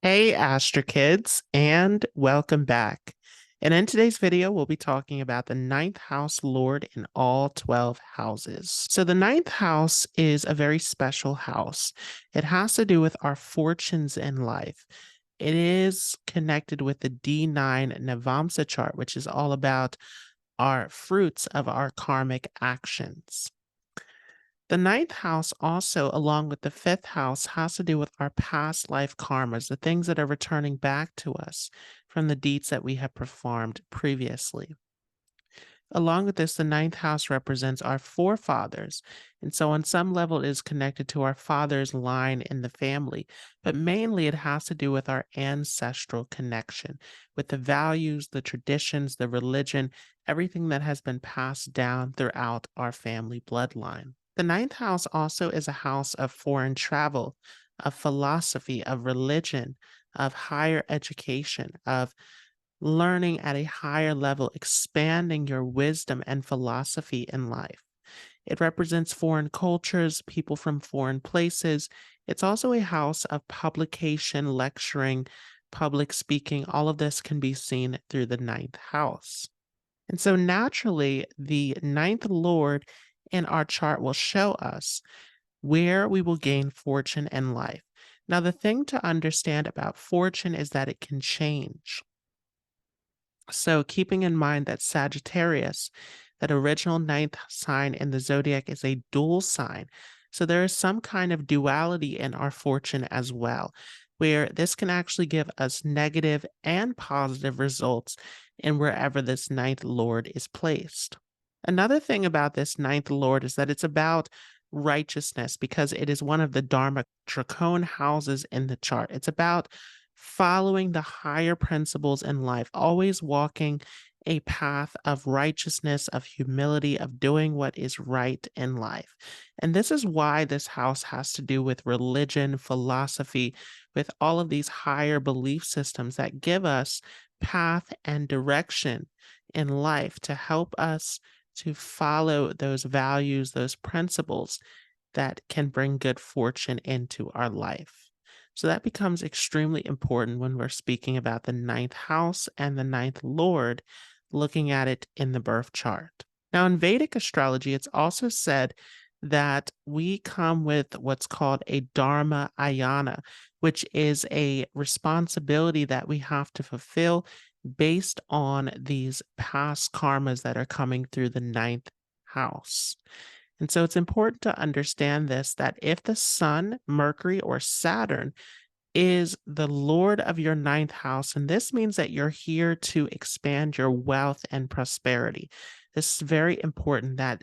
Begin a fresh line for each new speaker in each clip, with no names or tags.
Hey, Astro Kids, and welcome back. And in today's video, we'll be talking about the ninth house lord in all 12 houses. So the ninth house is a very special house. It has to do with our fortunes in life. It is connected with the D9 Navamsa chart, which is all about our fruits of our karmic actions. The ninth house also, along with the fifth house, has to do with our past life karmas, the things that are returning back to us from the deeds that we have performed previously. Along with this, the ninth house represents our forefathers. And so, on some level, it is connected to our father's line in the family. But mainly, it has to do with our ancestral connection, with the values, the traditions, the religion, everything that has been passed down throughout our family bloodline. The ninth house also is a house of foreign travel, of philosophy, of religion, of higher education, of learning at a higher level, expanding your wisdom and philosophy in life. It represents foreign cultures, people from foreign places. It's also a house of publication, lecturing, public speaking. All of this can be seen through the ninth house. And so naturally, the ninth lord in our chart will show us where we will gain fortune in life. Now, the thing to understand about fortune is that it can change. So, keeping in mind that Sagittarius, that original ninth sign in the zodiac, is a dual sign. So, there is some kind of duality in our fortune as well, where this can actually give us negative and positive results in wherever this ninth lord is placed. Another thing about this ninth lord is that it's about righteousness because it is one of the Dharma Dracon houses in the chart. It's about following the higher principles in life, always walking a path of righteousness, of humility, of doing what is right in life. And this is why this house has to do with religion, philosophy, with all of these higher belief systems that give us path and direction in life to help us to follow those values, those principles that can bring good fortune into our life. So that becomes extremely important when we're speaking about the ninth house and the ninth lord, looking at it in the birth chart. Now, in Vedic astrology, it's also said that we come with what's called a Dharma Ayana, which is a responsibility that we have to fulfill based on these past karmas that are coming through the ninth house. And so it's important to understand this, that if the sun, Mercury, or Saturn is the lord of your ninth house, and this means that you're here to expand your wealth and prosperity. This is very important, that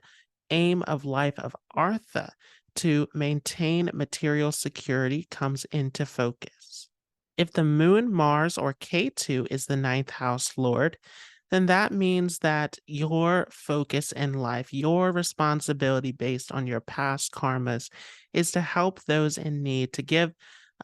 aim of life of Artha to maintain material security comes into focus. If the moon, Mars, or Ketu is the ninth house lord, then that means that your focus in life, your responsibility based on your past karmas, is to help those in need, to give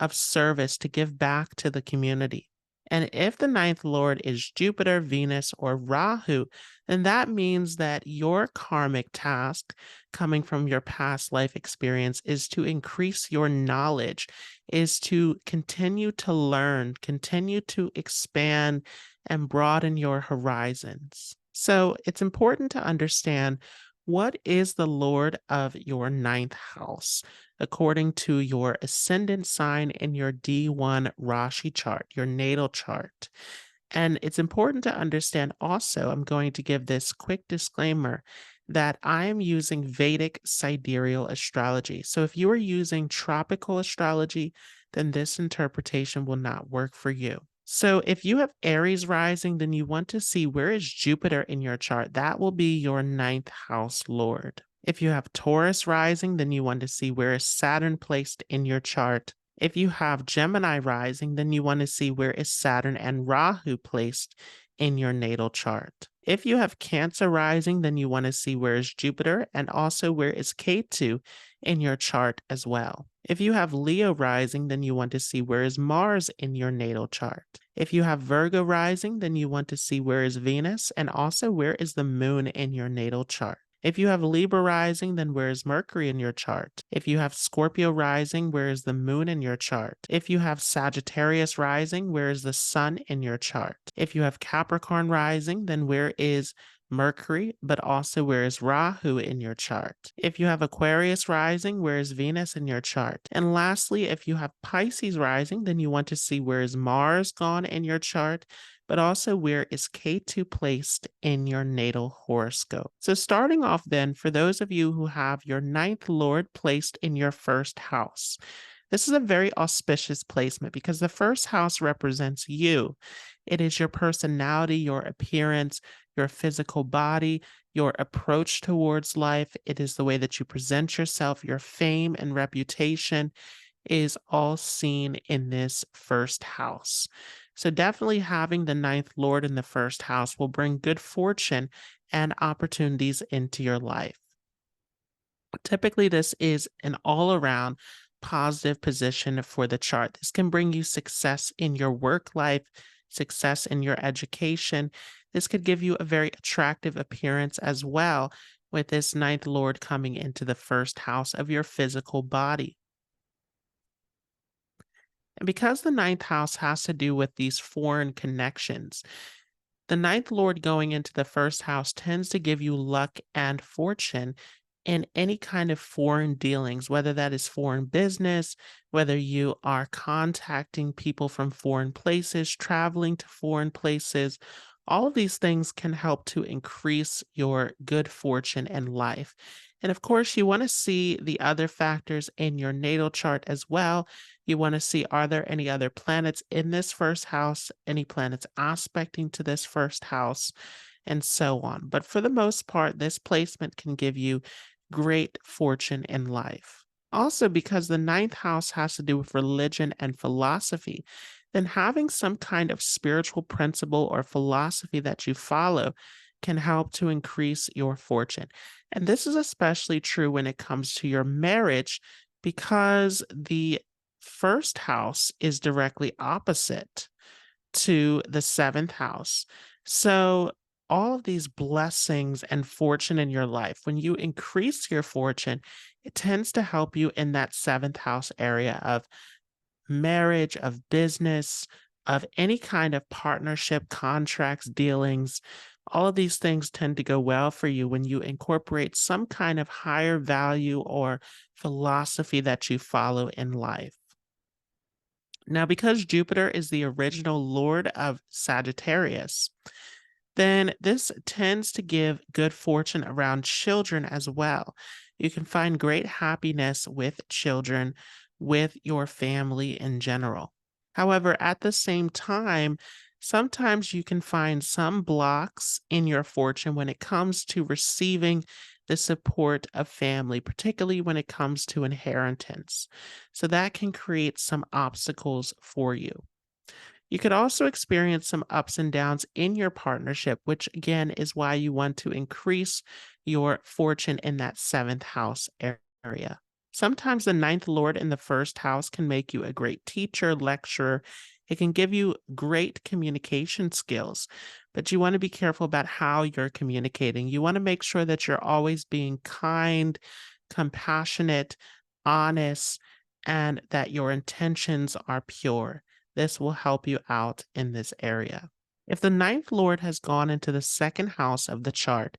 of service, to give back to the community. And if the ninth lord is Jupiter, Venus, or Rahu, then that means that your karmic task coming from your past life experience is to increase your knowledge, is to continue to learn, continue to expand and broaden your horizons. So it's important to understand, what is the lord of your ninth house according to your ascendant sign in your D1 Rashi chart, your natal chart. And it's important to understand also, I'm going to give this quick disclaimer, that I am using Vedic sidereal astrology. So if you are using tropical astrology, then this interpretation will not work for you. So if you have Aries rising, then you want to see, where is Jupiter in your chart? That will be your ninth house lord. If you have Taurus rising, then you want to see, where is Saturn placed in your chart? If you have Gemini rising, then you want to see, where is Saturn and Rahu placed in your natal chart. If you have Cancer rising, then you want to see, where is Jupiter and also where is Ketu in your chart as well. If you have Leo rising, then you want to see, where is Mars in your natal chart. If you have Virgo rising, then you want to see, where is Venus and also where is the moon in your natal chart. If you have Libra rising, then where is Mercury in your chart? If you have Scorpio rising, where is the moon in your chart? If you have Sagittarius rising, where is the sun in your chart? If you have Capricorn rising, then where is Mercury, but also where is Rahu in your chart? If you have Aquarius rising, where is Venus in your chart? And lastly, if you have Pisces rising, then you want to see where is Mars gone in your chart, but also where is Ketu placed in your natal horoscope. So starting off then, for those of you who have your ninth lord placed in your first house, this is a very auspicious placement because the first house represents you. It is your personality, your appearance, your physical body, your approach towards life. It is the way that you present yourself, your fame and reputation is all seen in this first house. So definitely having the ninth lord in the first house will bring good fortune and opportunities into your life. Typically, this is an all-around positive position for the chart. This can bring you success in your work life, success in your education. This could give you a very attractive appearance as well, with this ninth lord coming into the first house of your physical body. And because the ninth house has to do with these foreign connections, the ninth lord going into the first house tends to give you luck and fortune in any kind of foreign dealings, whether that is foreign business, whether you are contacting people from foreign places, traveling to foreign places. All of these things can help to increase your good fortune in life. And of course, you want to see the other factors in your natal chart as well. You want to see, are there any other planets in this first house, any planets aspecting to this first house, and so on. But for the most part, this placement can give you great fortune in life. Also, because the ninth house has to do with religion and philosophy, then having some kind of spiritual principle or philosophy that you follow can help to increase your fortune. And this is especially true when it comes to your marriage, because the first house is directly opposite to the seventh house. So all of these blessings and fortune in your life, when you increase your fortune, it tends to help you in that seventh house area of marriage, of business, of any kind of partnership, contracts, dealings. All of these things tend to go well for you when you incorporate some kind of higher value or philosophy that you follow in life. Now, because Jupiter is the original lord of Sagittarius, then this tends to give good fortune around children as well. You can find great happiness with children, with your family in general. However, at the same time, sometimes you can find some blocks in your fortune when it comes to receiving the support of family, particularly when it comes to inheritance. So that can create some obstacles for you. You could also experience some ups and downs in your partnership, which again is why you want to increase your fortune in that seventh house area. Sometimes the ninth lord in the first house can make you a great teacher, lecturer. It can give you great communication skills, but you want to be careful about how you're communicating. You want to make sure that you're always being kind, compassionate, honest, and that your intentions are pure. This will help you out in this area. If the ninth lord has gone into the second house of the chart,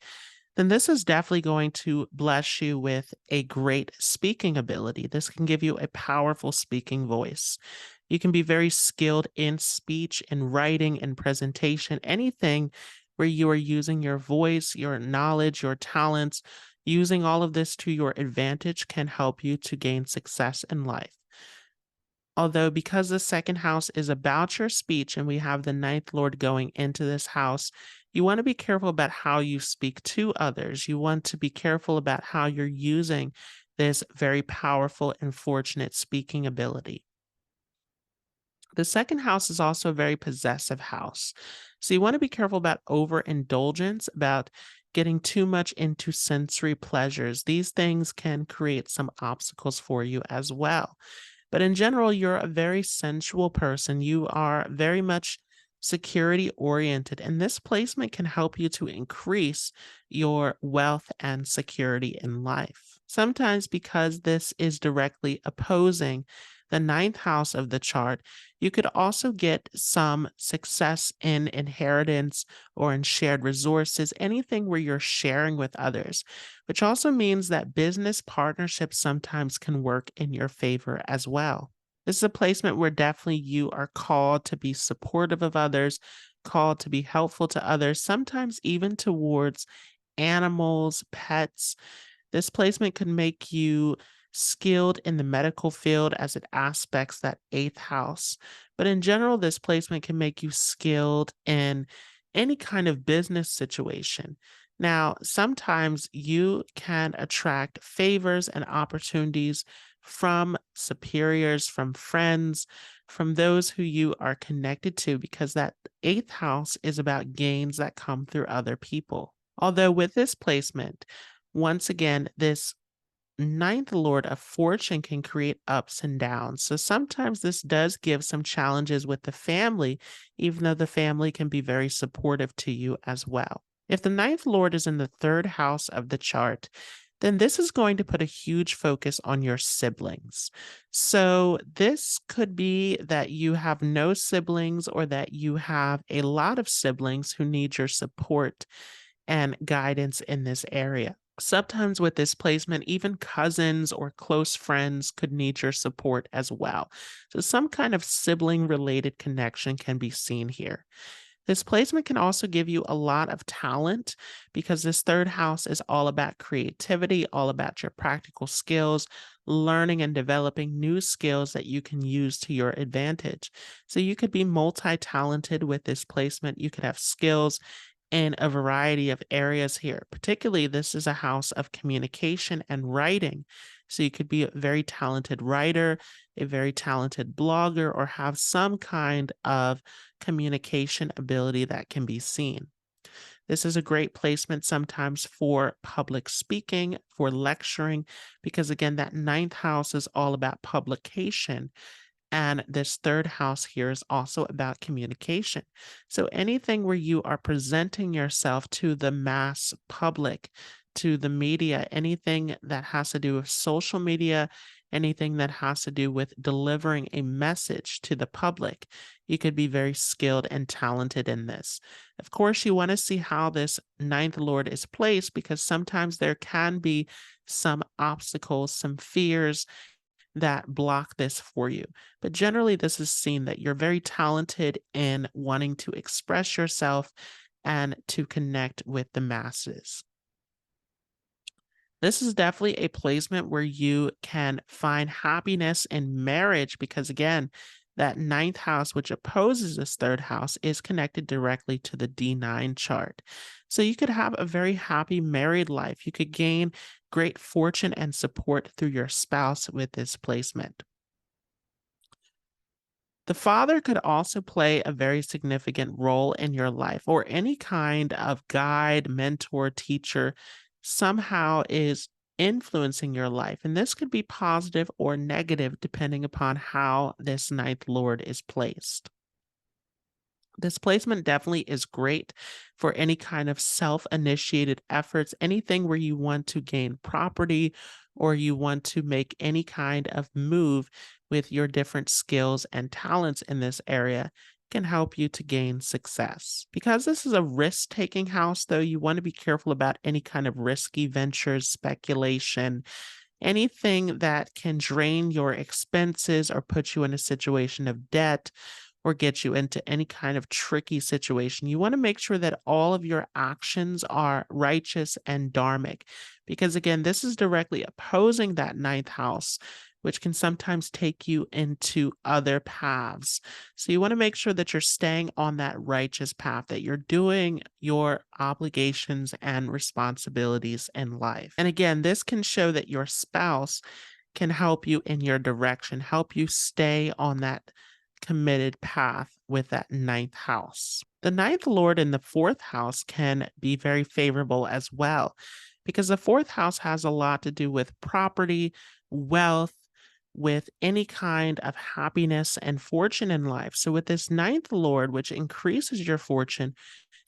then this is definitely going to bless you with a great speaking ability. This can give you a powerful speaking voice. You can be very skilled in speech, in writing, in presentation, anything where you are using your voice, your knowledge, your talents. Using all of this to your advantage can help you to gain success in life. Although, because the second house is about your speech and we have the ninth lord going into this house, you want to be careful about how you speak to others. You want to be careful about how you're using this very powerful and fortunate speaking ability. The second house is also a very possessive house. So you want to be careful about overindulgence, about getting too much into sensory pleasures. These things can create some obstacles for you as well. But in general, you're a very sensual person. You are very much security oriented, and this placement can help you to increase your wealth and security in life. Sometimes, because this is directly opposing the ninth house of the chart, you could also get some success in inheritance or in shared resources, anything where you're sharing with others, which also means that business partnerships sometimes can work in your favor as well. This is a placement where definitely you are called to be supportive of others, called to be helpful to others, sometimes even towards animals, pets. This placement could make you skilled in the medical field as it aspects that eighth house. But in general, this placement can make you skilled in any kind of business situation. Now, sometimes you can attract favors and opportunities from superiors, from friends, from those who you are connected to, because that eighth house is about gains that come through other people. Although with this placement, once again, this ninth lord of fortune can create ups and downs. So sometimes this does give some challenges with the family, even though the family can be very supportive to you as well. If the ninth lord is in the third house of the chart, then this is going to put a huge focus on your siblings. So this could be that you have no siblings or that you have a lot of siblings who need your support and guidance in this area. Sometimes with this placement, even cousins or close friends could need your support as well. So some kind of sibling related connection can be seen here. This placement can also give you a lot of talent because this third house is all about creativity, all about your practical skills, learning and developing new skills that you can use to your advantage. So you could be multi-talented with this placement. You could have skills in a variety of areas here. Particularly, this is a house of communication and writing. So you could be a very talented writer, a very talented blogger, or have some kind of communication ability that can be seen. This is a great placement sometimes for public speaking, for lecturing, because again, that ninth house is all about publication. And this third house here is also about communication. So anything where you are presenting yourself to the mass public, to the media, anything that has to do with social media, anything that has to do with delivering a message to the public, you could be very skilled and talented in this. Of course, you want to see how this ninth lord is placed because sometimes there can be some obstacles, some fears that block this for you. But generally, this is seen that you're very talented in wanting to express yourself and to connect with the masses. This is definitely a placement where you can find happiness in marriage because, again, that ninth house, which opposes this third house, is connected directly to the D9 chart. So you could have a very happy married life. You could gain great fortune and support through your spouse with this placement. The father could also play a very significant role in your life, or any kind of guide, mentor, teacher somehow is influencing your life. And this could be positive or negative depending upon how this ninth lord is placed. This placement definitely is great for any kind of self-initiated efforts, anything where you want to gain property or you want to make any kind of move with your different skills and talents in this area can help you to gain success. Because this is a risk-taking house, though, you want to be careful about any kind of risky ventures, speculation, anything that can drain your expenses or put you in a situation of debt or get you into any kind of tricky situation. You want to make sure that all of your actions are righteous and dharmic, because again, this is directly opposing that ninth house, which can sometimes take you into other paths. So you want to make sure that you're staying on that righteous path, that you're doing your obligations and responsibilities in life. And again, this can show that your spouse can help you in your direction, help you stay on that committed path with that ninth house. The ninth lord in the fourth house can be very favorable as well, because the fourth house has a lot to do with property, wealth, with any kind of happiness and fortune in life. So, with this ninth lord, which increases your fortune,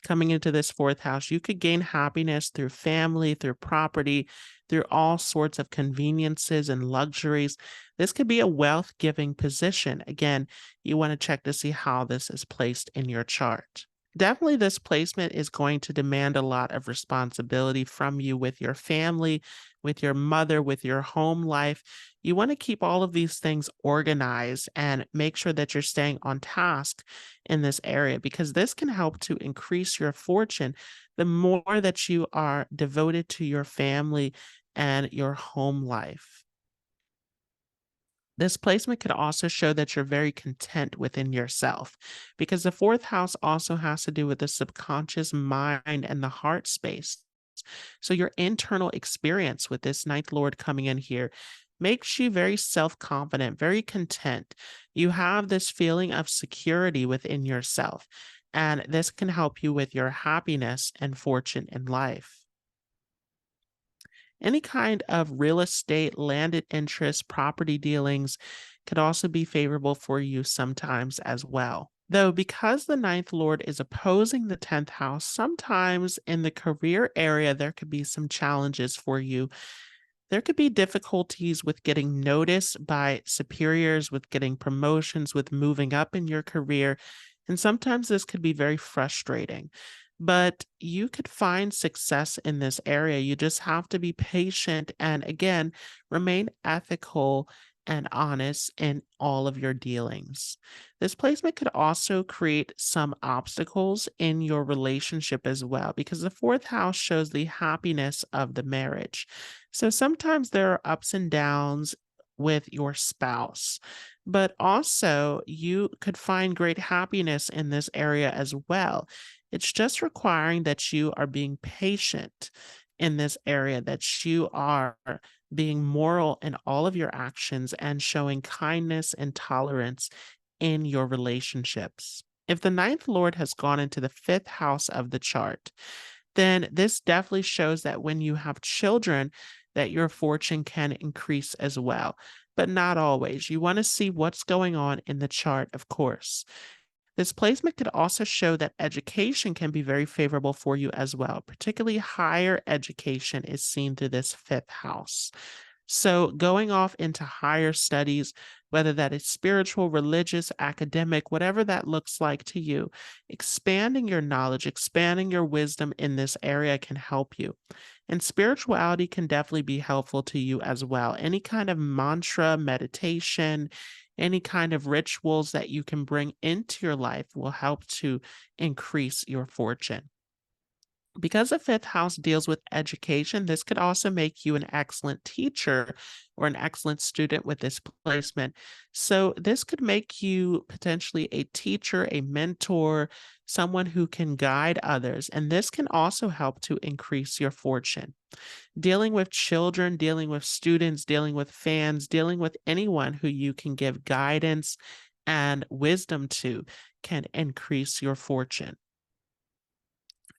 coming into this fourth house, you could gain happiness through family, through property, through all sorts of conveniences and luxuries. This could be a wealth giving position. Again, you want to check to see how this is placed in your chart. Definitely, this placement is going to demand a lot of responsibility from you with your family, with your mother, with your home life. You want to keep all of these things organized and make sure that you're staying on task in this area because this can help to increase your fortune the more that you are devoted to your family and your home life. This placement could also show that you're very content within yourself because the fourth house also has to do with the subconscious mind and the heart space. So, your internal experience with this ninth lord coming in here makes you very self confident, very content. You have this feeling of security within yourself, and this can help you with your happiness and fortune in life. Any kind of real estate, landed interest, property dealings could also be favorable for you sometimes as well. Though, because the ninth lord is opposing the 10th house, sometimes in the career area, there could be some challenges for you. There could be difficulties with getting noticed by superiors, with getting promotions, with moving up in your career. And sometimes this could be very frustrating. But you could find success in this area. You just have to be patient and, again, remain ethical and honest in all of your dealings. This placement could also create some obstacles in your relationship as well, because the fourth house shows the happiness of the marriage. So sometimes there are ups and downs with your spouse, but also you could find great happiness in this area as well. It's just requiring that you are being patient in this area, that you are being moral in all of your actions and showing kindness and tolerance in your relationships. If the ninth lord has gone into the fifth house of the chart, then this definitely shows that when you have children, that your fortune can increase as well, but not always. You want to see what's going on in the chart, of course. This placement could also show that education can be very favorable for you as well. Particularly higher education is seen through this fifth house. So, going off into higher studies, whether that is spiritual, religious, academic, whatever that looks like to you, expanding your knowledge, expanding your wisdom in this area can help you. And spirituality can definitely be helpful to you as well. Any kind of mantra, meditation, any kind of rituals that you can bring into your life will help to increase your fortune. Because the fifth house deals with education, this could also make you an excellent teacher or an excellent student with this placement. So, this could make you potentially a teacher, a mentor, someone who can guide others. And this can also help to increase your fortune. Dealing with children, dealing with students, dealing with fans, dealing with anyone who you can give guidance and wisdom to can increase your fortune.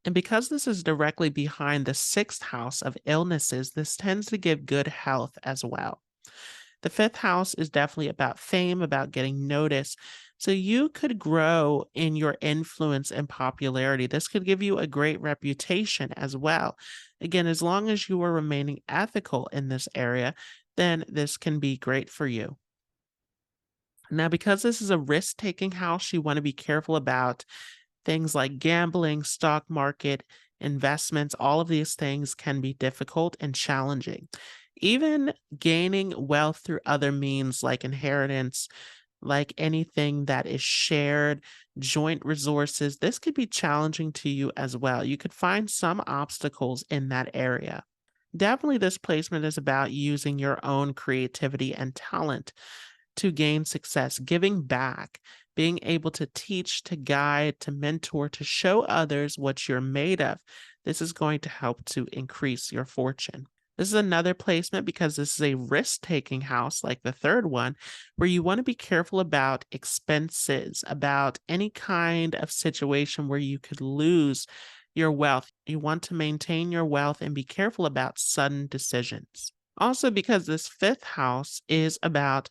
And because this is directly behind the sixth house of illnesses, this tends to give good health as well. The fifth house is definitely about fame, about getting noticed. So you could grow in your influence and popularity. This could give you a great reputation as well. Again, as long as you are remaining ethical in this area, then this can be great for you. Now, because this is a risk taking house, you want to be careful about things like gambling, stock market, investments. All of these things can be difficult and challenging. Even gaining wealth through other means like inheritance, like anything that is shared, joint resources, this could be challenging to you as well. You could find some obstacles in that area. Definitely, this placement is about using your own creativity and talent to gain success, giving back, being able to teach, to guide, to mentor, to show others what you're made of. This is going to help to increase your fortune. This is another placement because this is a risk taking house, like the third one, where you want to be careful about expenses, about any kind of situation where you could lose your wealth. You want to maintain your wealth and be careful about sudden decisions. Also, because this fifth house is about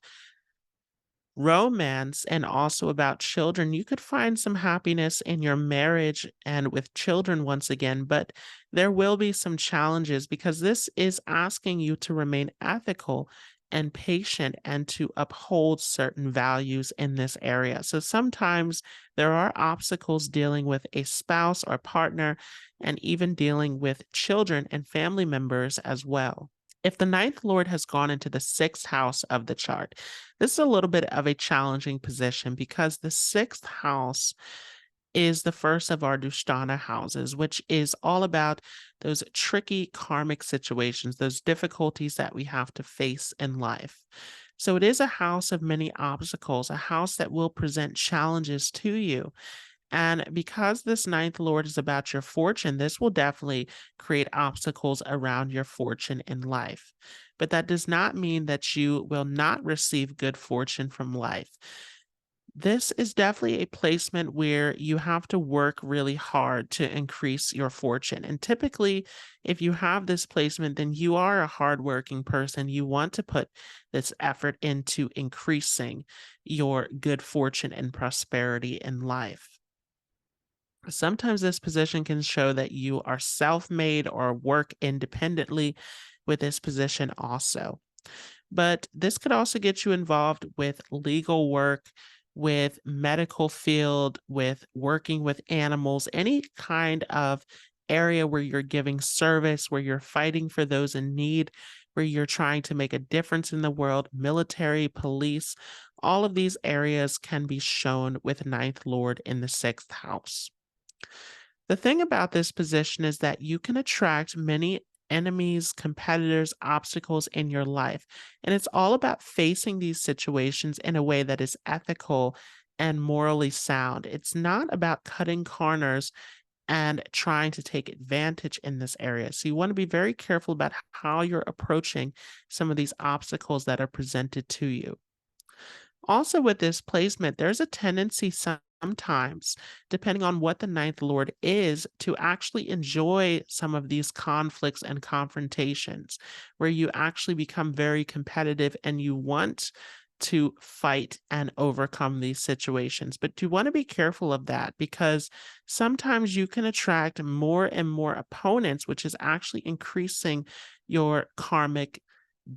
romance and also about children, you could find some happiness in your marriage and with children once again, but there will be some challenges because this is asking you to remain ethical and patient and to uphold certain values in this area. So sometimes there are obstacles dealing with a spouse or partner and even dealing with children and family members as well. If the ninth lord has gone into the sixth house of the chart, this is a little bit of a challenging position because the sixth house is the first of our Dushtana houses, which is all about those tricky karmic situations, those difficulties that we have to face in life. So it is a house of many obstacles, a house that will present challenges to you. And because this ninth lord is about your fortune, this will definitely create obstacles around your fortune in life. But that does not mean that you will not receive good fortune from life. This is definitely a placement where you have to work really hard to increase your fortune. And typically, if you have this placement, then you are a hardworking person. You want to put this effort into increasing your good fortune and prosperity in life. Sometimes this position can show that you are self-made or work independently with this position also. But this could also get you involved with legal work, with medical field, with working with animals, any kind of area where you're giving service, where you're fighting for those in need, where you're trying to make a difference in the world, military, police, all of these areas can be shown with ninth lord in the sixth house. The thing about this position is that you can attract many enemies, competitors, obstacles in your life. And it's all about facing these situations in a way that is ethical and morally sound. It's not about cutting corners and trying to take advantage in this area. So you want to be very careful about how you're approaching some of these obstacles that are presented to you. Also, with this placement, there's a tendency sometimes, depending on what the ninth lord is, to actually enjoy some of these conflicts and confrontations, where you actually become very competitive and you want to fight and overcome these situations. But you want to be careful of that because sometimes you can attract more and more opponents, which is actually increasing your karmic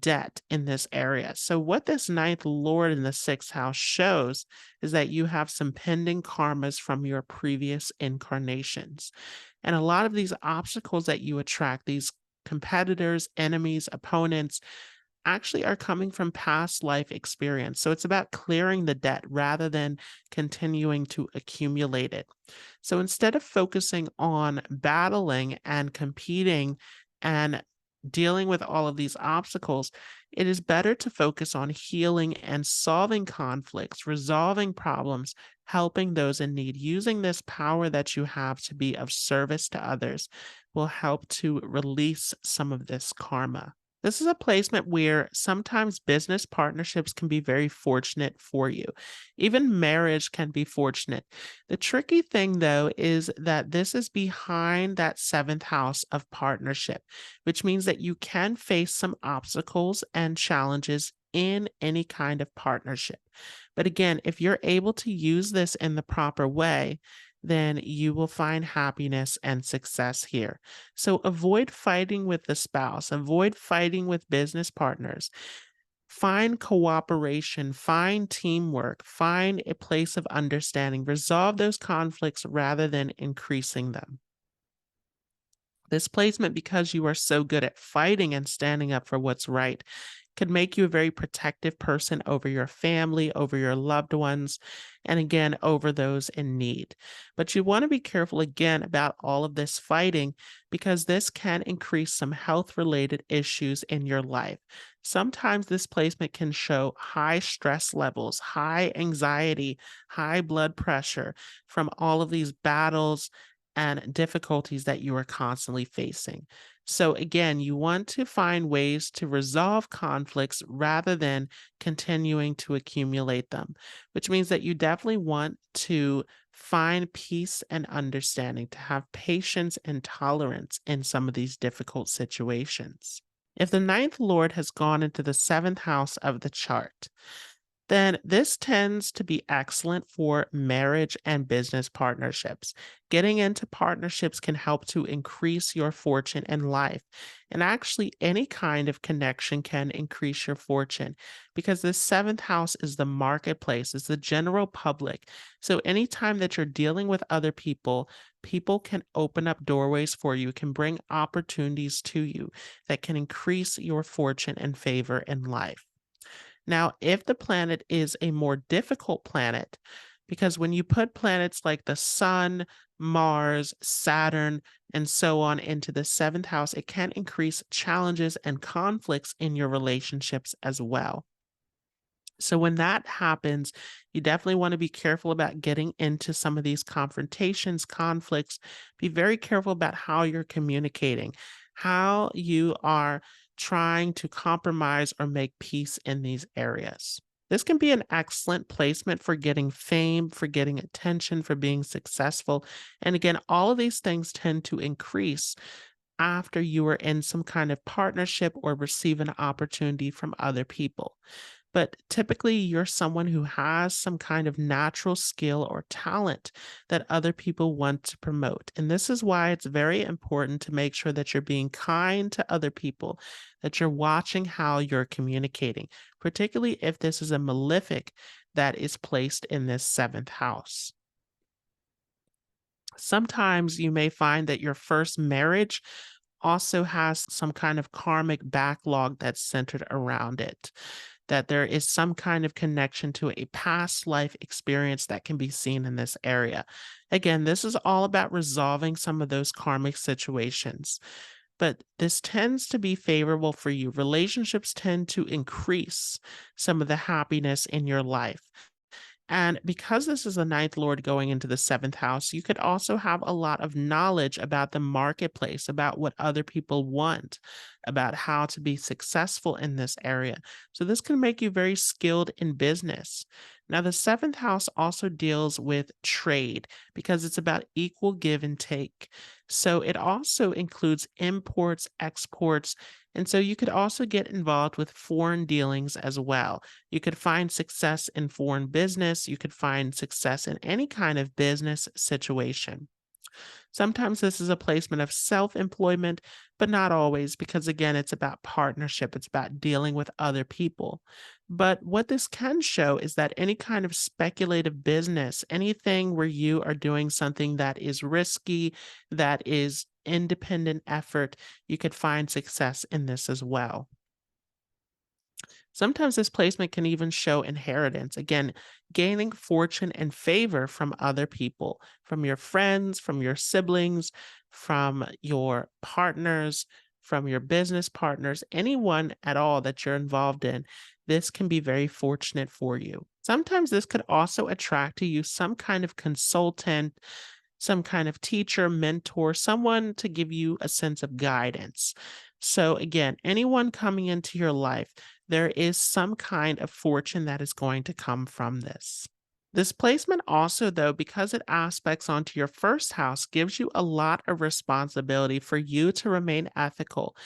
debt in this area. So, what this ninth lord in the sixth house shows is that you have some pending karmas from your previous incarnations. And a lot of these obstacles that you attract, these competitors, enemies, opponents, actually are coming from past life experience. So, it's about clearing the debt rather than continuing to accumulate it. So, instead of focusing on battling and competing and dealing with all of these obstacles, it is better to focus on healing and solving conflicts, resolving problems, helping those in need. Using this power that you have to be of service to others will help to release some of this karma. This is a placement where sometimes business partnerships can be very fortunate for you. Even marriage can be fortunate. The tricky thing, though, is that this is behind that seventh house of partnership, which means that you can face some obstacles and challenges in any kind of partnership. But again, if you're able to use this in the proper way, then you will find happiness and success here. So avoid fighting with the spouse, avoid fighting with business partners. Find cooperation, find teamwork, find a place of understanding, resolve those conflicts rather than increasing them. This placement, because you are so good at fighting and standing up for what's right, could make you a very protective person over your family, over your loved ones, and again, over those in need. But you want to be careful again about all of this fighting because this can increase some health related issues in your life. Sometimes this placement can show high stress levels, high anxiety, high blood pressure from all of these battles and difficulties that you are constantly facing. So, again, you want to find ways to resolve conflicts rather than continuing to accumulate them, which means that you definitely want to find peace and understanding, to have patience and tolerance in some of these difficult situations. If the ninth lord has gone into the seventh house of the chart, then this tends to be excellent for marriage and business partnerships. Getting into partnerships can help to increase your fortune in life. And actually, any kind of connection can increase your fortune because this seventh house is the marketplace, is the general public. So, anytime that you're dealing with other people, people can open up doorways for you, can bring opportunities to you that can increase your fortune and favor in life. Now, if the planet is a more difficult planet, because when you put planets like the Sun, Mars, Saturn, and so on into the seventh house, it can increase challenges and conflicts in your relationships as well. So, when that happens, you definitely want to be careful about getting into some of these confrontations, conflicts. Be very careful about how you're communicating, how you are trying to compromise or make peace in these areas. This can be an excellent placement for getting fame, for getting attention, for being successful. And again, all of these things tend to increase after you are in some kind of partnership or receive an opportunity from other people. But typically, you're someone who has some kind of natural skill or talent that other people want to promote. And this is why it's very important to make sure that you're being kind to other people, that you're watching how you're communicating, particularly if this is a malefic that is placed in this seventh house. Sometimes you may find that your first marriage also has some kind of karmic backlog that's centered around it, that there is some kind of connection to a past life experience that can be seen in this area. Again, this is all about resolving some of those karmic situations, but this tends to be favorable for you. Relationships tend to increase some of the happiness in your life. And because this is the ninth lord going into the seventh house, you could also have a lot of knowledge about the marketplace, about what other people want, about how to be successful in this area. So, this can make you very skilled in business. Now, the seventh house also deals with trade because it's about equal give and take. So, it also includes imports, exports. And so, you could also get involved with foreign dealings as well. You could find success in foreign business. You could find success in any kind of business situation. Sometimes this is a placement of self employment, but not always, because again, it's about partnership, it's about dealing with other people. But what this can show is that any kind of speculative business, anything where you are doing something that is risky, that is independent effort, you could find success in this as well. Sometimes this placement can even show inheritance. Again, gaining fortune and favor from other people, from your friends, from your siblings, from your partners, from your business partners, anyone at all that you're involved in. This can be very fortunate for you. Sometimes this could also attract to you some kind of consultant, some kind of teacher, mentor, someone to give you a sense of guidance. So, again, anyone coming into your life, there is some kind of fortune that is going to come from this. This placement also, though, because it aspects onto your first house, gives you a lot of responsibility for you to remain ethical,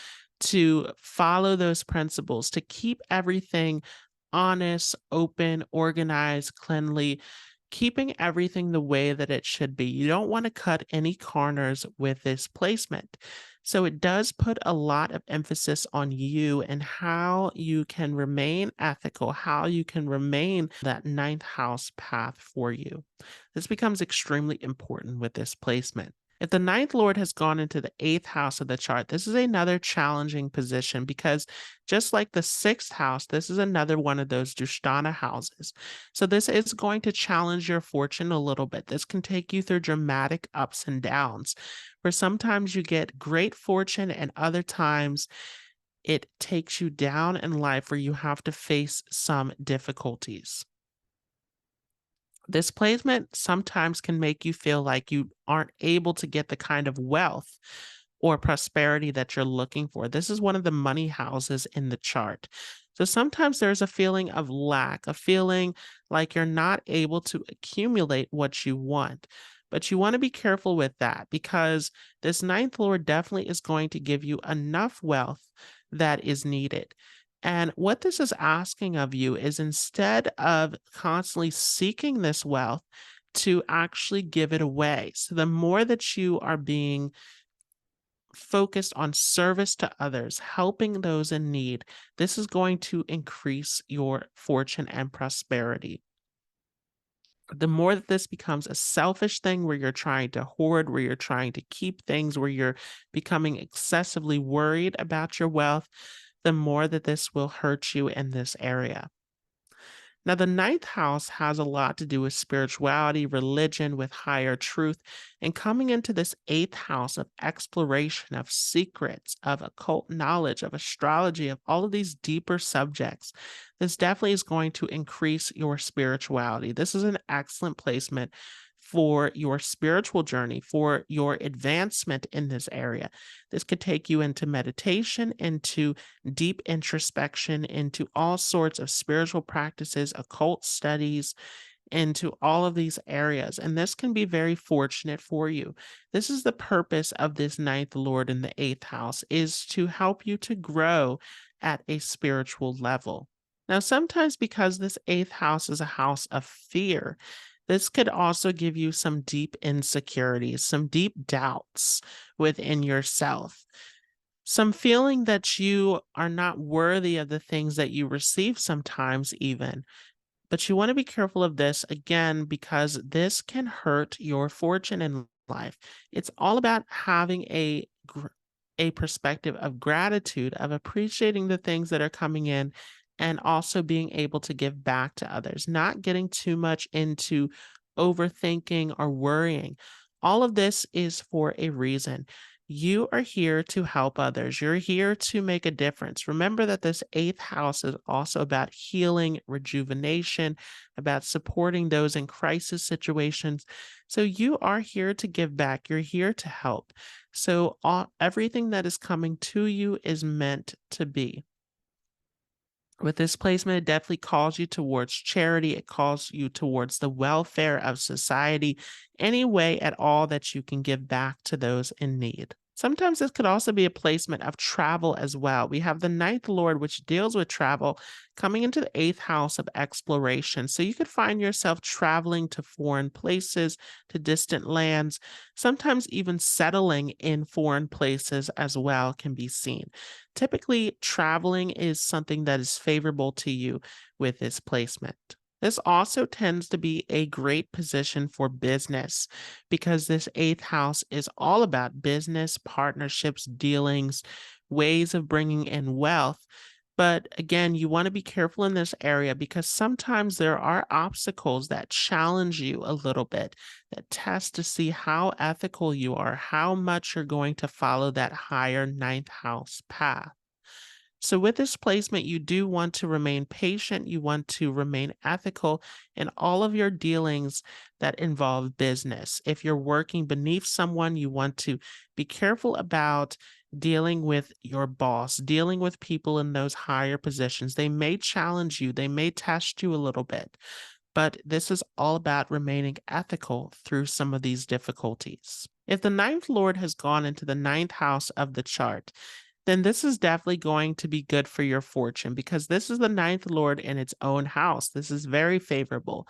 to follow those principles, to keep everything honest, open, organized, cleanly, keeping everything the way that it should be. You don't want to cut any corners with this placement. So it does put a lot of emphasis on you and how you can remain ethical, how you can remain that ninth house path for you. This becomes extremely important with this placement. If the ninth lord has gone into the eighth house of the chart, this is another challenging position because just like the sixth house, this is another one of those Dushtana houses. So this is going to challenge your fortune a little bit. This can take you through dramatic ups and downs, where sometimes you get great fortune and other times it takes you down in life where you have to face some difficulties. This placement sometimes can make you feel like you aren't able to get the kind of wealth or prosperity that you're looking for. This is one of the money houses in the chart. So sometimes there's a feeling of lack, a feeling like you're not able to accumulate what you want. But you want to be careful with that because this ninth lord definitely is going to give you enough wealth that is needed. And what this is asking of you is instead of constantly seeking this wealth, to actually give it away. So the more that you are being focused on service to others, helping those in need, this is going to increase your fortune and prosperity. The more that this becomes a selfish thing where you're trying to hoard, where you're trying to keep things, where you're becoming excessively worried about your wealth, the more that this will hurt you in this area. Now, the ninth house has a lot to do with spirituality, religion, with higher truth, and coming into this eighth house of exploration, of secrets, of occult knowledge, of astrology, of all of these deeper subjects. This definitely is going to increase your spirituality. This is an excellent placement for your spiritual journey, for your advancement in this area. This could take you into meditation, into deep introspection, into all sorts of spiritual practices, occult studies, into all of these areas. And this can be very fortunate for you. This is the purpose of this ninth lord in the eighth house, is to help you to grow at a spiritual level. Now, sometimes because this eighth house is a house of fear, this could also give you some deep insecurities, some deep doubts within yourself, some feeling that you are not worthy of the things that you receive sometimes, even. But you want to be careful of this again because this can hurt your fortune in life. It's all about having a perspective of gratitude, of appreciating the things that are coming in, and also being able to give back to others, not getting too much into overthinking or worrying. All of this is for a reason. You are here to help others. You're here to make a difference. Remember that this eighth house is also about healing, rejuvenation, about supporting those in crisis situations. So you are here to give back. You're here to help. So everything that is coming to you is meant to be. With this placement, it definitely calls you towards charity. It calls you towards the welfare of society, any way at all that you can give back to those in need. Sometimes this could also be a placement of travel as well. We have the ninth lord, which deals with travel, coming into the eighth house of exploration. So you could find yourself traveling to foreign places, to distant lands, sometimes even settling in foreign places as well can be seen. Typically, traveling is something that is favorable to you with this placement. This also tends to be a great position for business because this eighth house is all about business, partnerships, dealings, ways of bringing in wealth. But again, you want to be careful in this area because sometimes there are obstacles that challenge you a little bit, that test to see how ethical you are, how much you're going to follow that higher ninth house path. So, with this placement, you do want to remain patient. You want to remain ethical in all of your dealings that involve business. If you're working beneath someone, you want to be careful about dealing with your boss, dealing with people in those higher positions. They may challenge you, they may test you a little bit, but this is all about remaining ethical through some of these difficulties. If the ninth lord has gone into the ninth house of the chart, then this is definitely going to be good for your fortune because this is the ninth lord in its own house. This is very favorable.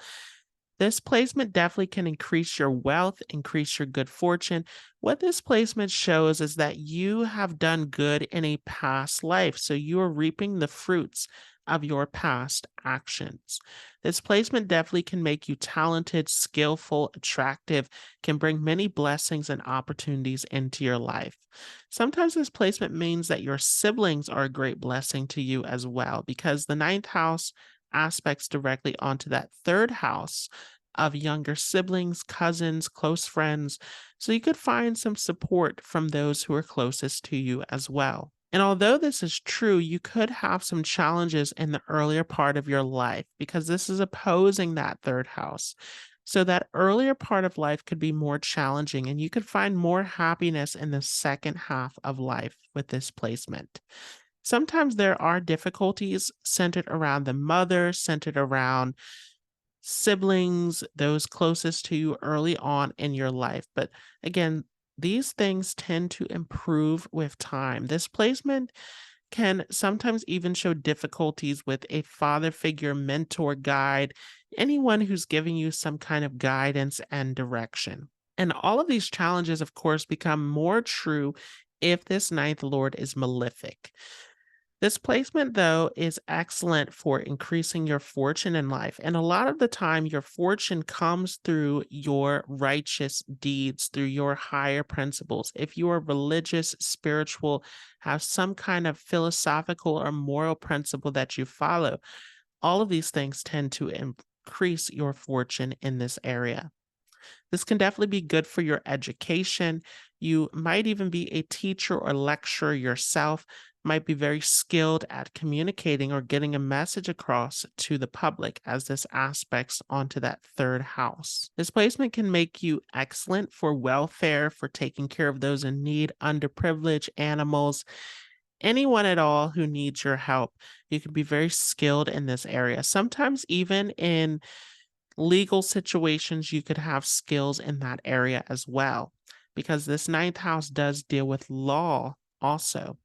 This placement definitely can increase your wealth, increase your good fortune. What this placement shows is that you have done good in a past life. So you are reaping the fruits of your past actions. This placement definitely can make you talented, skillful, attractive, can bring many blessings and opportunities into your life. Sometimes this placement means that your siblings are a great blessing to you as well, because the ninth house aspects directly onto that third house of younger siblings, cousins, close friends. So you could find some support from those who are closest to you as well. And although this is true, you could have some challenges in the earlier part of your life because this is opposing that third house. So that earlier part of life could be more challenging, and you could find more happiness in the second half of life with this placement. Sometimes there are difficulties centered around the mother, centered around siblings, those closest to you early on in your life. But again, these things tend to improve with time. This placement can sometimes even show difficulties with a father figure, mentor, guide, anyone who's giving you some kind of guidance and direction. And all of these challenges, of course, become more true if this ninth lord is malefic. This placement, though, is excellent for increasing your fortune in life. And a lot of the time, your fortune comes through your righteous deeds, through your higher principles. If you are religious, spiritual, have some kind of philosophical or moral principle that you follow, all of these things tend to increase your fortune in this area. This can definitely be good for your education. You might even be a teacher or lecturer yourself, might be very skilled at communicating or getting a message across to the public as this aspects onto that third house. This placement can make you excellent for welfare, for taking care of those in need, underprivileged animals, anyone at all who needs your help. You can be very skilled in this area. Sometimes even in legal situations, you could have skills in that area as well, because this ninth house does deal with law also.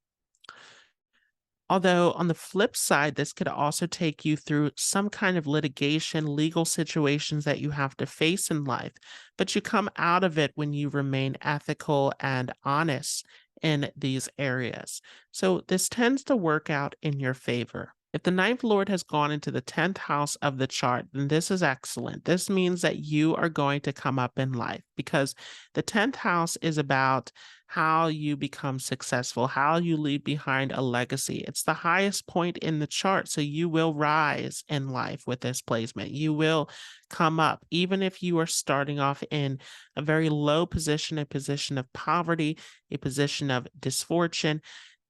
Although on the flip side, this could also take you through some kind of litigation, legal situations that you have to face in life, but you come out of it when you remain ethical and honest in these areas. So this tends to work out in your favor. If the ninth lord has gone into the 10th house of the chart, then this is excellent. This means that you are going to come up in life, because the 10th house is about how you become successful, how you leave behind a legacy. It's the highest point in the chart. So you will rise in life with this placement. You will come up, even if you are starting off in a very low position, a position of poverty, a position of misfortune.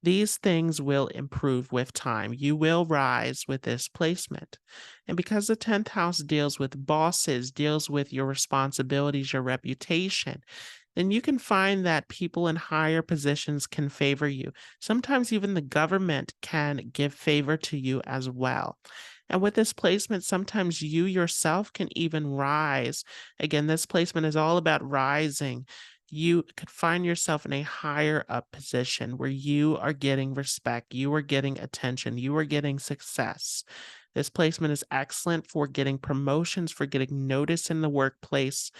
These things will improve with time. You will rise with this placement. And because the 10th house deals with bosses, deals with your responsibilities, your reputation, then you can find that people in higher positions can favor you. Sometimes even the government can give favor to you as well. And with this placement, sometimes you yourself can even rise. Again, this placement is all about rising. You could find yourself in a higher up position where you are getting respect, you are getting attention, you are getting success. This placement is excellent for getting promotions, for getting notice in the workplace.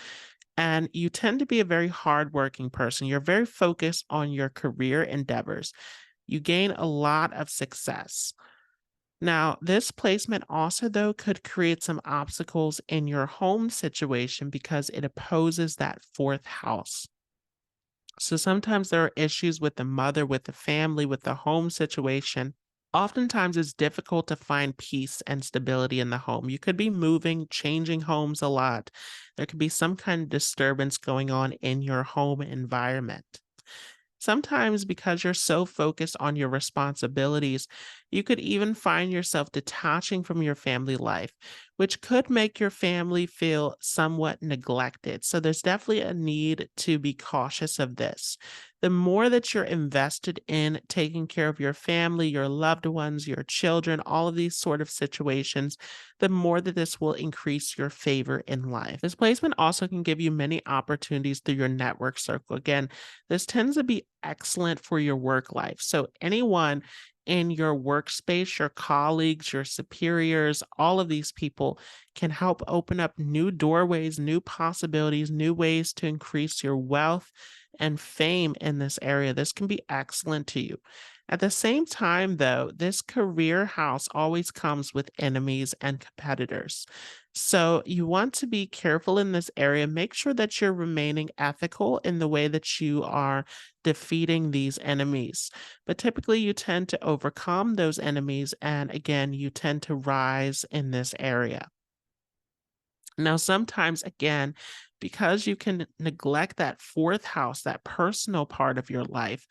And you tend to be a very hardworking person. You're very focused on your career endeavors. You gain a lot of success. Now, this placement also, though, could create some obstacles in your home situation because it opposes that fourth house. So sometimes there are issues with the mother, with the family, with the home situation. Oftentimes it's difficult to find peace and stability in the home. You could be moving, changing homes a lot. There could be some kind of disturbance going on in your home environment. Sometimes, because you're so focused on your responsibilities, you could even find yourself detaching from your family life, which could make your family feel somewhat neglected. So there's definitely a need to be cautious of this. The more that you're invested in taking care of your family, your loved ones, your children, all of these sort of situations, the more that this will increase your favor in life. This placement also can give you many opportunities through your network circle. Again, this tends to be excellent for your work life. So anyone in your workspace, your colleagues, your superiors, all of these people can help open up new doorways, new possibilities, new ways to increase your wealth and fame in this area. This can be excellent to you. At the same time, though, this career house always comes with enemies and competitors. So you want to be careful in this area. Make sure that you're remaining ethical in the way that you are defeating these enemies. But typically you tend to overcome those enemies. And again, you tend to rise in this area. Now, sometimes, again, because you can neglect that fourth house, that personal part of your life,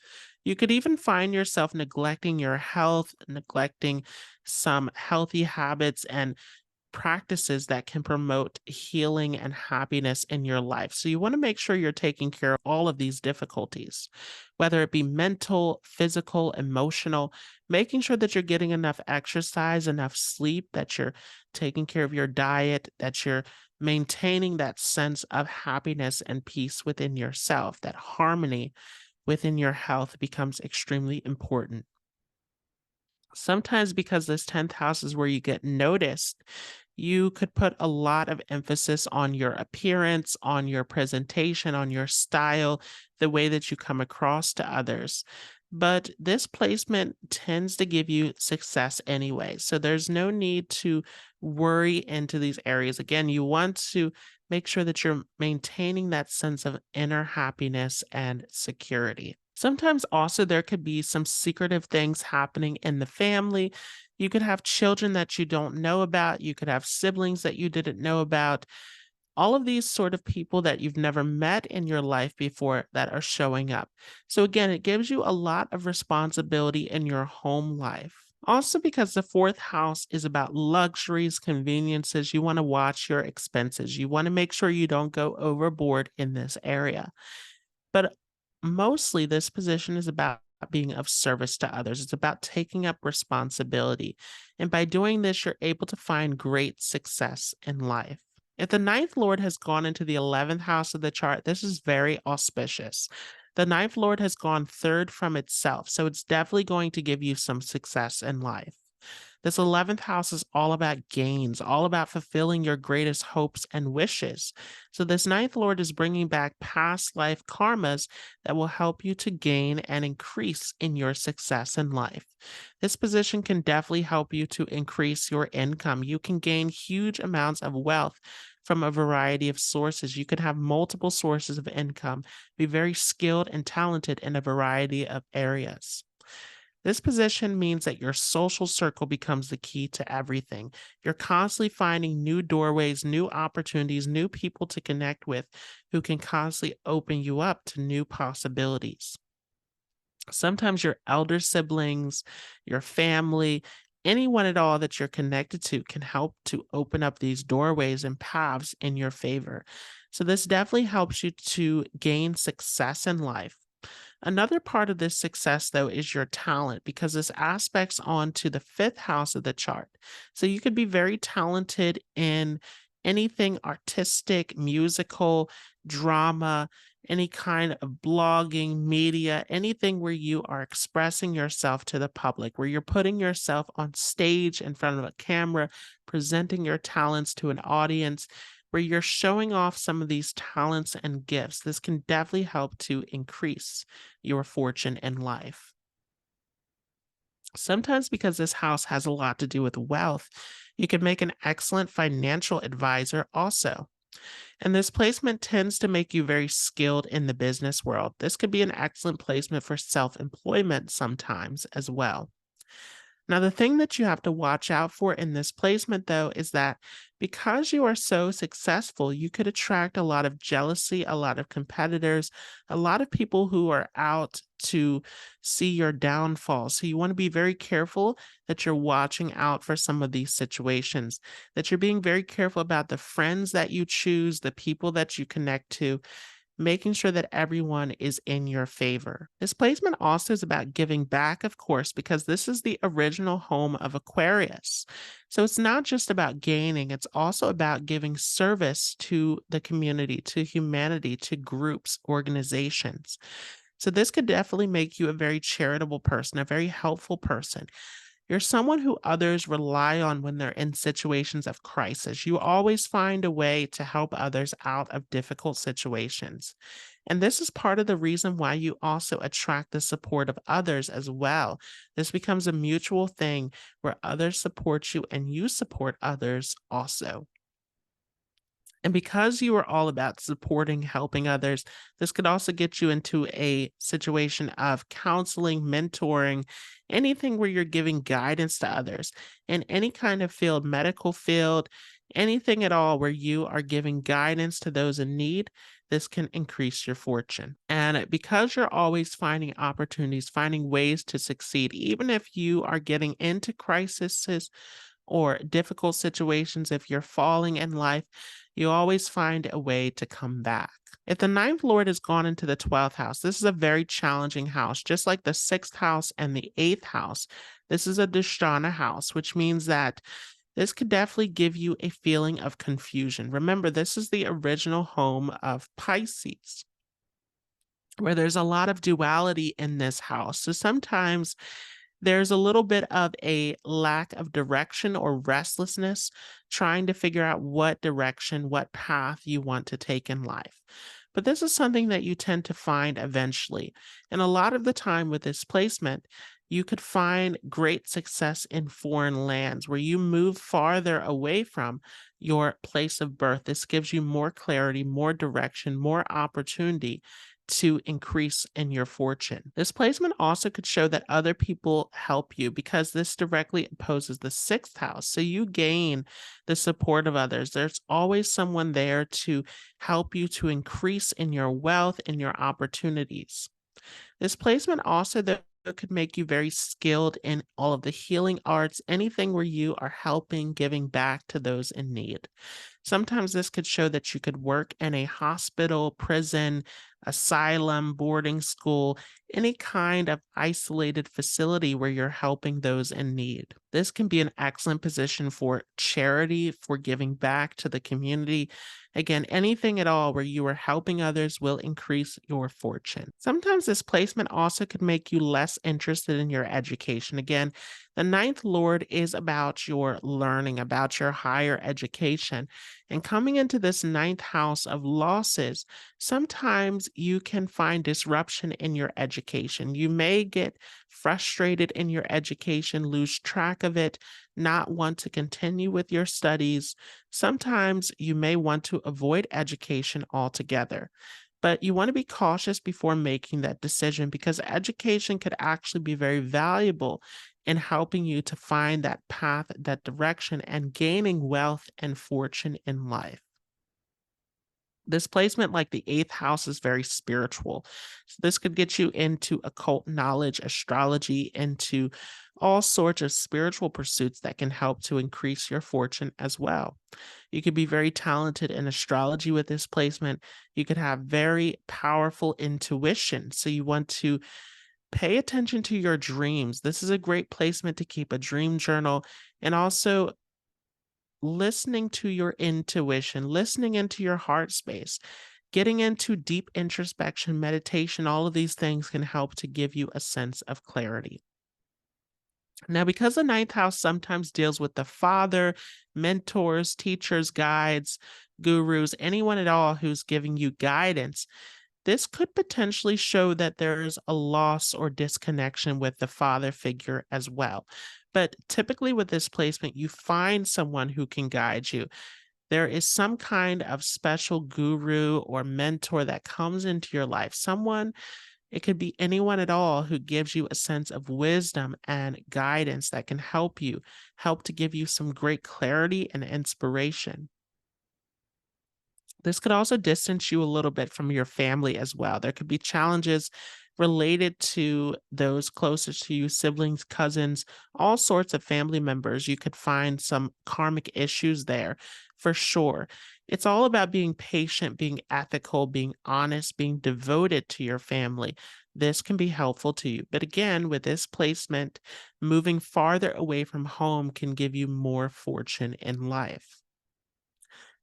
you could even find yourself neglecting your health, neglecting some healthy habits, and practices that can promote healing and happiness in your life. So you want to make sure you're taking care of all of these difficulties, whether it be mental, physical, emotional, making sure that you're getting enough exercise, enough sleep, that you're taking care of your diet, that you're maintaining that sense of happiness and peace within yourself, that harmony within your health becomes extremely important. Sometimes because this 10th house is where you get noticed, you could put a lot of emphasis on your appearance, on your presentation, on your style, the way that you come across to others. But this placement tends to give you success anyway. So there's no need to worry into these areas. Again, you want to make sure that you're maintaining that sense of inner happiness and security. Sometimes also there could be some secretive things happening in the family. You could have children that you don't know about. You could have siblings that you didn't know about. All of these sort of people that you've never met in your life before that are showing up. So again, it gives you a lot of responsibility in your home life. Also, because the fourth house is about luxuries, conveniences, you want to watch your expenses. You want to make sure you don't go overboard in this area. But mostly, this position is about being of service to others. It's about taking up responsibility. And by doing this, you're able to find great success in life. If the ninth lord has gone into the 11th house of the chart, this is very auspicious. The ninth lord has gone third from itself, so it's definitely going to give you some success in life. This 11th house is all about gains, all about fulfilling your greatest hopes and wishes. So, this ninth lord is bringing back past life karmas that will help you to gain and increase in your success in life. This position can definitely help you to increase your income. You can gain huge amounts of wealth from a variety of sources. You can have multiple sources of income, be very skilled and talented in a variety of areas. This position means that your social circle becomes the key to everything. You're constantly finding new doorways, new opportunities, new people to connect with who can constantly open you up to new possibilities. Sometimes your elder siblings, your family, anyone at all that you're connected to can help to open up these doorways and paths in your favor. So, this definitely helps you to gain success in life. Another part of this success, though, is your talent because this aspects onto the fifth house of the chart. So you could be very talented in anything artistic, musical, drama, any kind of blogging, media, anything where you are expressing yourself to the public, where you're putting yourself on stage in front of a camera, presenting your talents to an audience, where you're showing off some of these talents and gifts. This can definitely help to increase your fortune in life. Sometimes, because this house has a lot to do with wealth, you can make an excellent financial advisor also. And this placement tends to make you very skilled in the business world. This could be an excellent placement for self employment sometimes as well. Now, the thing that you have to watch out for in this placement, though, is that because you are so successful, you could attract a lot of jealousy, a lot of competitors, a lot of people who are out to see your downfall. So, you want to be very careful that you're watching out for some of these situations, that you're being very careful about the friends that you choose, the people that you connect to, making sure that everyone is in your favor. This placement also is about giving back, of course, because this is the original home of Aquarius. So it's not just about gaining, it's also about giving service to the community, to humanity, to groups, organizations. So this could definitely make you a very charitable person, a very helpful person. You're someone who others rely on when they're in situations of crisis. You always find a way to help others out of difficult situations. And this is part of the reason why you also attract the support of others as well. This becomes a mutual thing where others support you and you support others also. And because you are all about supporting, helping others, this could also get you into a situation of counseling, mentoring, anything where you're giving guidance to others in any kind of field, medical field, anything at all where you are giving guidance to those in need. This can increase your fortune. And because you're always finding opportunities, finding ways to succeed, even if you are getting into crises, or difficult situations, if you're falling in life, you always find a way to come back. If the ninth lord has gone into the 12th house, this is a very challenging house, just like the sixth house and the eighth house. This is a Dushtana house, which means that this could definitely give you a feeling of confusion. Remember, this is the original home of Pisces, where there's a lot of duality in this house. So sometimes there's a little bit of a lack of direction or restlessness, trying to figure out what direction, what path you want to take in life. But this is something that you tend to find eventually. And a lot of the time with this placement, you could find great success in foreign lands where you move farther away from your place of birth. This gives you more clarity, more direction, more opportunity to increase in your fortune. This placement also could show that other people help you, because this directly opposes the sixth house. So you gain the support of others. There's always someone there to help you to increase in your wealth and your opportunities. This placement also, though, could make you very skilled in all of the healing arts, anything where you are helping, giving back to those in need. Sometimes this could show that you could work in a hospital, prison, asylum, boarding school, any kind of isolated facility where you're helping those in need. This can be an excellent position for charity, for giving back to the community. Again, anything at all where you are helping others will increase your fortune. Sometimes this placement also could make you less interested in your education. Again, the ninth lord is about your learning, about your higher education. And coming into this ninth house of losses, sometimes you can find disruption in your education. You may get frustrated in your education, lose track of it, not want to continue with your studies. Sometimes you may want to avoid education altogether. But you want to be cautious before making that decision, because education could actually be very valuable in helping you to find that path, that direction, and gaining wealth and fortune in life. This placement, like the eighth house, is very spiritual. So this could get you into occult knowledge, astrology, into all sorts of spiritual pursuits that can help to increase your fortune as well. You could be very talented in astrology with this placement. You could have very powerful intuition. So you want to pay attention to your dreams. This is a great placement to keep a dream journal, and also listening to your intuition, listening into your heart space, getting into deep introspection, meditation. All of these things can help to give you a sense of clarity. Now, because the ninth house sometimes deals with the father, mentors, teachers, guides, gurus, anyone at all who's giving you guidance, this could potentially show that there's a loss or disconnection with the father figure as well. But typically with this placement, you find someone who can guide you. There is some kind of special guru or mentor that comes into your life. Someone, it could be anyone at all, who gives you a sense of wisdom and guidance that can help you, help to give you some great clarity and inspiration. This could also distance you a little bit from your family as well. There could be challenges related to those closest to you, siblings, cousins, all sorts of family members. You could find some karmic issues there for sure. It's all about being patient, being ethical, being honest, being devoted to your family. This can be helpful to you. But again, with this placement, moving farther away from home can give you more fortune in life.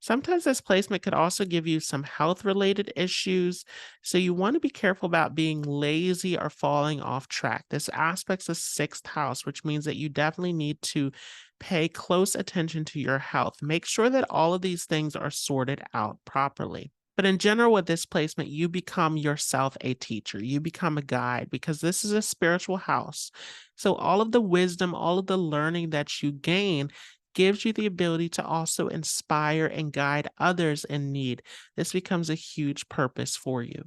Sometimes this placement could also give you some health related issues. So you want to be careful about being lazy or falling off track. This aspects the sixth house, which means that you definitely need to pay close attention to your health. Make sure that all of these things are sorted out properly. But in general, with this placement, you become yourself a teacher. You become a guide, because this is a spiritual house. So all of the wisdom, all of the learning that you gain gives you the ability to also inspire and guide others in need. This becomes a huge purpose for you.